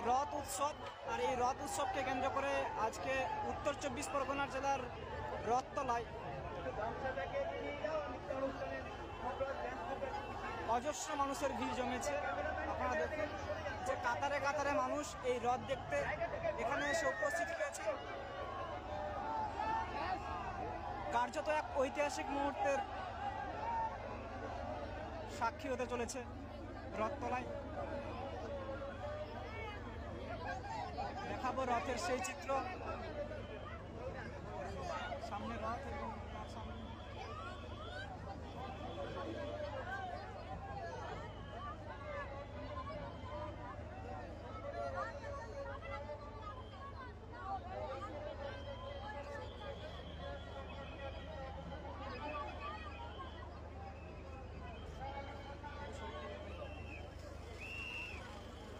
রথ উৎসব, আর এই রথ উৎসবকে কেন্দ্র করে আজকে উত্তর 24 পরগনা জেলার রথতলায় অজস্র মানুষের ভিড় জমেছে। আপনারা দেখুন যে কাতারে কাতারে মানুষ এই রথ দেখতে এখানে এসে উপস্থিত হয়েছে। কার্যত এক ঐতিহাসিক মুহূর্তের সাক্ষী হতে চলেছে রথতলায়। দেখাবো রথের সেই চিত্র, সামনে রথ এবং তার সামনে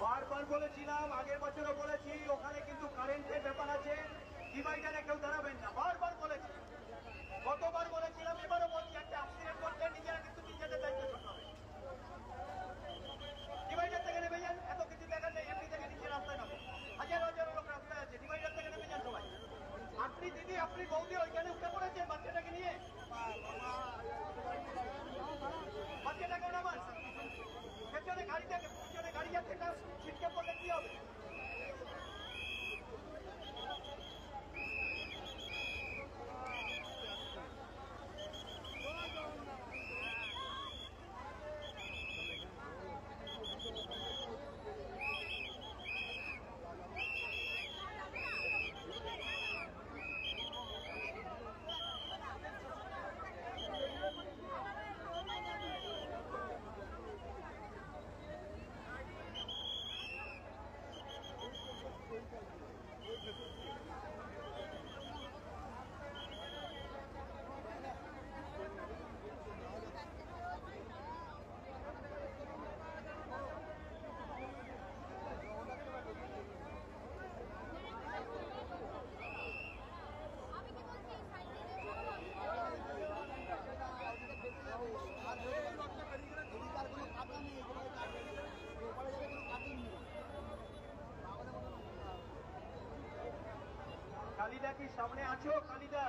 বারবার বলেছিলাম, আগের বছরও বলেছি, ওখানে কিন্তু কারেন্টের ব্যাপার আছে, ডিভাইডারে কেউ দাঁড়াবেন না, বারবার বলেছি, গতবার বলেছিলাম, এবারও বলছি, একটা অ্যাক্সিডেন্ট করতে নিজেরা কিন্তু নিজেদের দায়িত্ব করতে হবে। ডিভাইডার থেকে নেমে যান, এত কিছু দেখার নেই, এমনি থেকে নিচে রাস্তায় নামে, হাজার হাজার লোক রাস্তায় আছে, ডিভাইডার থেকে নেমে যান সবাই। আপনি দিদি, আপনি বৌদি ওইখানে উঠে পড়েছেন বাচ্চাটাকে নিয়ে, বাচ্চাটাকে নামান, পেছনে গাড়িটাকে, পিছনে গাড়ি যাচ্ছে, ছিটকে পড়লে কি হবে? কালিদা কি সামনে আছো? কালিদা,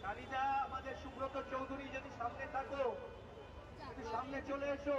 কালিদা, আমাদের সুব্রত চৌধুরী যদি সামনে থাকো, সামনে চলে এসো।